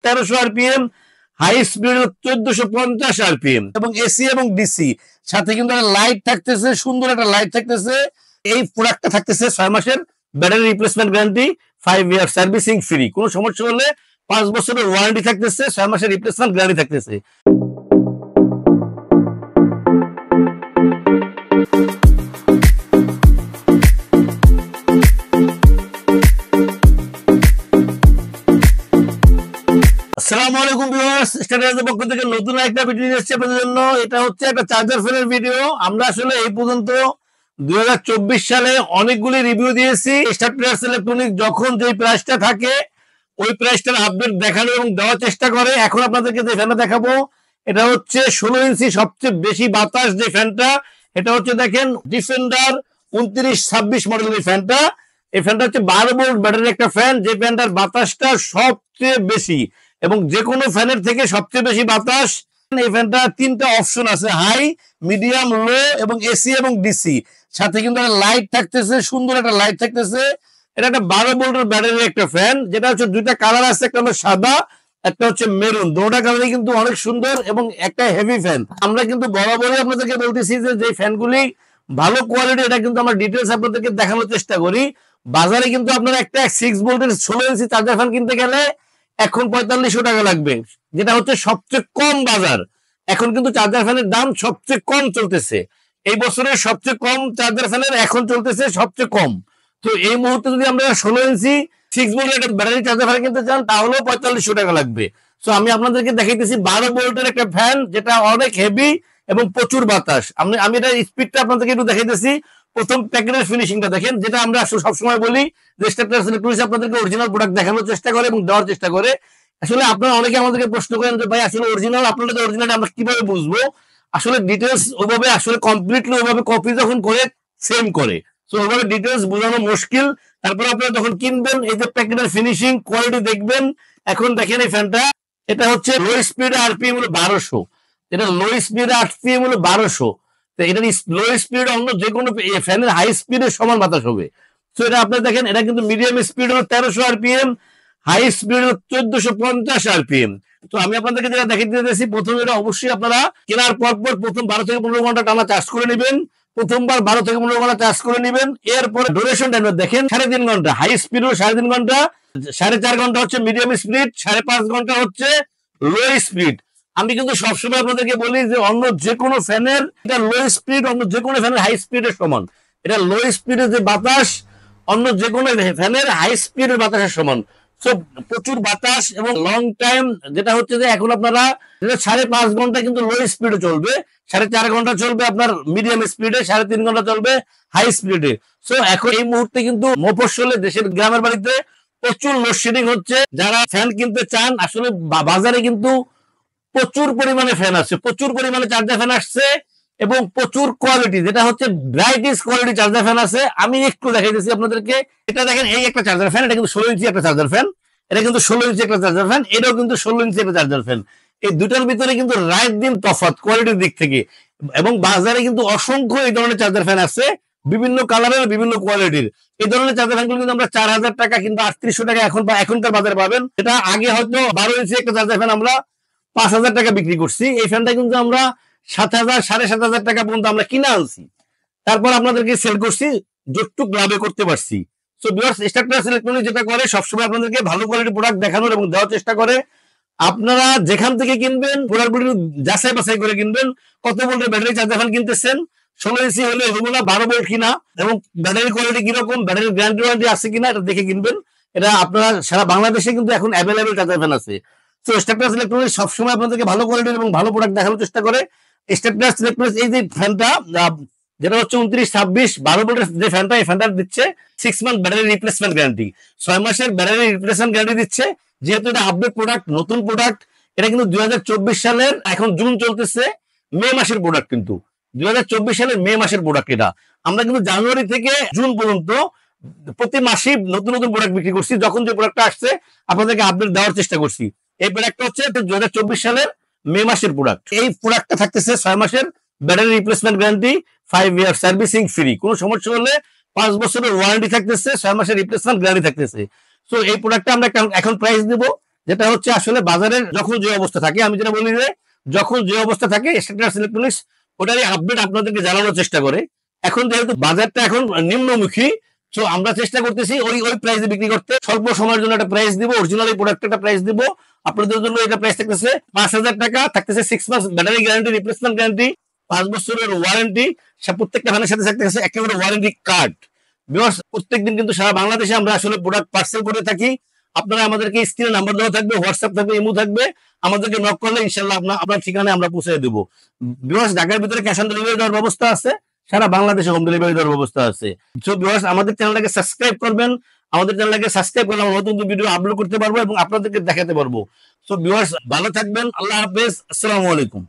1300 RPM, high speed 1450 RPM এবং AC এবং DC সাথে কিন্তু একটা লাইট থাকতেছে, সুন্দর একটা লাইট থাকতেছে। এই প্রোডাক্টটা থাকতেছে 6 মাসের ব্যাটারি রিপ্লেসমেন্ট গ্যারান্টি, 5 ইয়ার সার্ভিসিং ফ্রি, কোনো সমস্যা হলে 5 বছরের ওয়ারেন্টি থাকতেছে, 6 মাসের রিপ্লেসমেন্ট গ্যারান্টি থাকতেছে। আসসালামু আলাইকুম ভিউয়ার্স, স্ট্যাটাসের পক্ষ থেকে নতুন একটা ভিডিও নিয়ে এসেছি আপনাদের জন্য। এটা হচ্ছে একটা চার্জার ফ্যানের ভিডিও। আমরা আসলে এই পর্যন্ত 2024 সালে অনেকগুলি রিভিউ দিয়েছি। স্টারপ্লাস ইলেকট্রনিক যখন যে প্রাইসটা থাকে ওই প্রাইসটার আপডেট দেখানো এবং দেওয়ার চেষ্টা করে। এখন আপনাদেরকে যে ফ্যানটা দেখাবো এটা হচ্ছে 16 ইঞ্চি সবচেয়ে বেশি বাতাস যে ফ্যানটা, এটা হচ্ছে দেখেন ডিফেন্ডার 2926 মডেলের এই ফ্যানটা। এই ফ্যানটা হচ্ছে 12 ভোল্ট ব্যাটারির একটা ফ্যান, যে ফ্যানটার বাতাসটা সবচেয়ে বেশি এবং যে কোনো ফ্যানের থেকে সবচেয়ে বেশি বাতাস। এই ফ্যানটা 3টা অপশন আছে, হাই, মিডিয়াম, লো এবং এসি এবং ডিসি সাথে কিন্তু একটা লাইট থাকতেছে, সুন্দর একটা লাইট থাকতেছে। এটা একটা 12 ভোল্টের ব্যাটারির একটা ফ্যান, যেটা হচ্ছে দুইটা কালার আছে, একটা হলো সাদা, একটা হচ্ছে মেরুন। দুটো কালারই কিন্তু অনেক সুন্দর এবং একটা হেভি ফ্যান। আমরা কিন্তু বরাবরই আপনাদেরকে বলতেছি যে ফ্যানগুলি ভালো কোয়ালিটি, এটা কিন্তু আমরা ডিটেলস আপনাদেরকে দেখানোর চেষ্টা করি। বাজারে কিন্তু আপনারা একটা 6 ভোল্টের 16 ইঞ্চি চার্জার ফ্যান কিনতে গেলে এখন 4500 টাকা লাগবে, যেটা হচ্ছে সবচেয়ে কম বাজার। এখন কিন্তু চার্জার ফ্যানের দাম সবচেয়ে কম চলতেছে, এই বছরের সবচেয়ে কম চার্জার ফ্যানের এখন চলতেছে সবচেয়ে কম। তো এই মুহূর্তে যদি আমরা 16 ইঞ্চি 6 ভোল্টের ব্যাটারি চার্জার ফ্যান কিনতে চান তাহলেও 4500 টাকা লাগবে। তো আমি আপনাদেরকে দেখাইতেছি 12 ভোল্টের একটা ফ্যান, যেটা অনেক হেভি এবং প্রচুর বাতাস। আমি এটা স্পিডটা আপনাদেরকে একটু দেখাইতেছি। প্রথম প্যাকেটের ফিনিশিংটা দেখেন, যেটা আমরা সবসময় বলি যে স্টারপ্লাস ইলেকট্রনিক্স আপনাদেরকে অরিজিনাল প্রোডাক্ট দেখানোর চেষ্টা করে এবং দেওয়ার চেষ্টা করে। আসলে আপনারা অনেকে আমাদেরকে প্রশ্ন করেন যে ভাই আসলে অরিজিনাল, আপনাদের অরিজিনাল আমরা কিভাবে বুঝবো? আসলে ডিটেলস ওইভাবে আসলে কমপ্লিটলি ওইভাবে কপি যখন করে সেম করে, তো ওইভাবে ডিটেলস বোঝানো মুশকিল। তারপরে আপনারা যখন কিনবেন এই যে প্যাকেটের ফিনিশিং কোয়ালিটি দেখবেন। এখন দেখেন এই ফ্যানটা, এটা হচ্ছে লো স্পিড আরপিএম হলো 1200, এটা লো স্পিড আরপিএম হলো 1200। তো এটা লো স্পিড অন্য যে কোনো ফ্যানের হাই স্পিডের সমান বাতাস হবে। তো এটা আপনারা দেখেন, এটা কিন্তু মিডিয়াম স্পিড হলো 1300 RPM, হাই স্পিড হলো 1450 RPM। তো আমি আপনাদেরকে যেটা দেখিয়ে দিতেছি, প্রথমে এটা অবশ্যই আপনারা কেনার পর প্রথম 12 থেকে 15 ঘন্টা টানা চার্জ করে নেবেন। প্রথমবার 12 থেকে 15 ঘন্টা চার্জ করে নেবেন। এরপরে ডিউরেশন টাইম দেখেন 3.5 ঘন্টা, হাই স্পিড হলো 3.5 ঘন্টা, 4.5 ঘন্টা হচ্ছে মিডিয়াম স্পিড, 5.5 ঘন্টা হচ্ছে লো স্পিড। আমি কিন্তু সবসময় আপনাদেরকে বলি যে অন্য যে কোনো ফ্যানের এটা লো স্পিড অন্য যে কোনো ফ্যানের হাই স্পিডের সমান। এটা লো স্পিডের যে বাতাস অন্য যে কোনো ফ্যানের হাই স্পিডের বাতাসের সমান। সো প্রচুর বাতাস এবং লং টাইম, যেটা হচ্ছে যে এখন আপনারা 5.5 ঘন্টা কিন্তু লো স্পিডে চলবে, 4.5 ঘন্টা চলবে আপনার মিডিয়াম স্পিডে, 3.5 ঘন্টা চলবে হাই স্পিডে। সো এখন এই মুহূর্তে কিন্তু মফস্বলে দেশের গ্রামের বাড়িতে প্রচুর লোডশেডিং হচ্ছে। যারা ফ্যান কিনতে চান, আসলে বাজারে কিন্তু প্রচুর পরিমাণে ফ্যান আছে, প্রচুর পরিমাণে চার্জার ফ্যান আসছে এবং প্রচুর কোয়ালিটি, যেটা হচ্ছে ব্রাইটেস্ট কোয়ালিটি চার্জার ফ্যান আছে। আমি একটু দেখাইতেছি আপনাদেরকে। এটা দেখেন, এই একটা চার্জার ফ্যান, এটা কিন্তু 16 ইঞ্চি একটা চার্জার ফ্যান, এটা কিন্তু 16 ইঞ্চি একটা চার্জার ফ্যান, এটাও কিন্তু 16 ইঞ্চি একটা চার্জার ফ্যান। এই দুটার ভিতরে কিন্তু রাত দিন তফাৎ কোয়ালিটির দিক থেকে। এবং বাজারে কিন্তু অসংখ্য এই ধরনের চার্জার ফ্যান আছে, বিভিন্ন কালারের বিভিন্ন কোয়ালিটির। এই ধরনের চার্জার ফ্যানগুলো কিন্তু আমরা 4000 টাকা কিংবা 3800 টাকা এখনকার বাজারে পাবেন। এটা আগে হয়তো 12 ইঞ্চি একটা চার্জার ফ্যান আমরা 5000 টাকা বিক্রি করছি। এই ফ্যানটা কিন্তু আমরা 7000 7500 টাকা পর্যন্ত আমরা কিনে আনছি, তারপর আপনাদেরকে সেল করছি, যতটুকু লাভে করতে পারছি। সো ভিউয়ার্স, স্টারপ্লাস ইলেকট্রনিক যেটা করে সবসময় আপনাদেরকে ভালো কোয়ালিটির প্রোডাক্ট দেখানোর এবং দেওয়ার চেষ্টা করে। আপনারা যেখান থেকে কিনবেন প্রোডাক্টগুলি যাচাই বাছাই করে কিনবেন। কত ভোল্টের ব্যাটারি চার্জার ফ্যান কিনতেছেন, 16 ইঞ্চি হলে হবো না 12 ভোল্ট কিনা এবং ব্যাটারি কোয়ালিটি কিরকম, ব্যাটারির গ্যারান্টি ওয়ারেন্টি আছে কিনা এটা দেখে কিনবেন। এটা আপনারা সারা বাংলাদেশে কিন্তু এখন অ্যাভেলেবেল চার্জার ফ্যান আছে। তো স্টারপ্লাস ইলেকট্রনিক্স সবসময় আপনাদেরকে ভালো কোয়ালিটির এবং ভালো প্রোডাক্ট দেখানোর চেষ্টা করে। স্টারপ্লাস ইলেকট্রনিক্স এই যে ফ্যানটা, যেটা হচ্ছে 2926 12 ভোল্টের যে ফ্যানটা, এই ফ্যানটা দিচ্ছে 6 মান্থ ব্যাটারি রিপ্লেসমেন্ট গ্যারান্টি, 6 মাসের ব্যাটারি রিপ্লেসমেন্ট গ্যারান্টি দিচ্ছে। যেহেতু এটা আপডেট প্রোডাক্ট, নতুন প্রোডাক্ট, এটা কিন্তু 2024 সালের, এখন জুন চলতেছে, মে মাসের প্রোডাক্ট, কিন্তু 2024 সালের মে মাসের প্রোডাক্ট। এটা আমরা কিন্তু জানুয়ারি থেকে জুন পর্যন্ত প্রতি মাসে নতুন নতুন প্রোডাক্ট বিক্রি করছি। যখন যে প্রোডাক্টটা আসছে আপনাদেরকে আপডেট দেওয়ার চেষ্টা করছি। এই প্রোডাক্টটা হচ্ছে 2024 সালের মে মাসের প্রোডাক্ট। এই প্রোডাক্টটা থাকতেছে 6 মাসের ব্যাটারি রিপ্লেসমেন্ট গ্যারান্টি, 5 ইয়ার সার্ভিসিং ফ্রি, কোনো সমস্যা হলে 5 বছরের ওয়ারেন্টি থাকতেছে, 6 মাসের রিপ্লেসমেন্ট গ্যারান্টি থাকতেছে। তো এই প্রোডাক্টটা আমরা এখন প্রাইস দেবো যেটা হচ্ছে আসলে বাজারের যখন যে অবস্থা থাকে, আমি যেটা বলি যে যখন যে অবস্থা থাকে স্ট্যাটাস ইলেকট্রনিক্স ওটারই আপডেট আপনাদেরকে জানানোর চেষ্টা করে। এখন যেহেতু বাজারটা এখন নিম্নমুখী, তো আমরা চেষ্টা করতেছি ওই ওই প্রাইসে বিক্রি করতে। স্বল্প সময়ের জন্য একটা প্রাইস দিব, অরিজিনাল প্রোডাক্ট একটা প্রাইস দিব আপনাদের জন্য। এটা প্রাইস থাকতেছে 5,000 টাকা, থাকতেছে 6 মাস ব্যাটারি গ্যারান্টি, রিপ্লেসমেন্ট গ্যারান্টি, 5 বছরের ওয়ারেন্টি, প্রত্যেকটা ফ্যানের সাথে থাকতেছে একেবারে ওয়ারেন্টি কার্ড। ভিউয়ার্স, প্রত্যেকদিন কিন্তু সারা বাংলাদেশে আমরা আসলে প্রোডাক্ট পার্সেল করে থাকি। আপনারা আমাদেরকে স্ক্রিনে নাম্বার দেওয়া থাকবে, হোয়াটসঅ্যাপ থাকবে, ইমো থাকবে, আমাদেরকে নক করলে ইনশাআল্লাহ আপনার ঠিকানায় আমরা পৌঁছে দেবো। ভিউয়ার্স, ঢাকার ভিতরে ক্যাশ অন ডেলিভারি দেওয়ার ব্যবস্থা আছে, সারা বাংলাদেশে হোম ডেলিভারি দেওয়ার ব্যবস্থা আছে। সো ভিউয়ার্স, আমাদের চ্যানেলটাকে সাবস্ক্রাইব করবেন। আমাদের চ্যানেলটাকে সাবস্ক্রাইব করলে আমরা নতুন ভিডিও আপলোড করতে পারবো এবং আপনাদেরকে দেখাতে পারবো। সো ভিউয়ার্স, ভালো থাকবেন। আল্লাহ হাফেজ। আসসালামু আলাইকুম।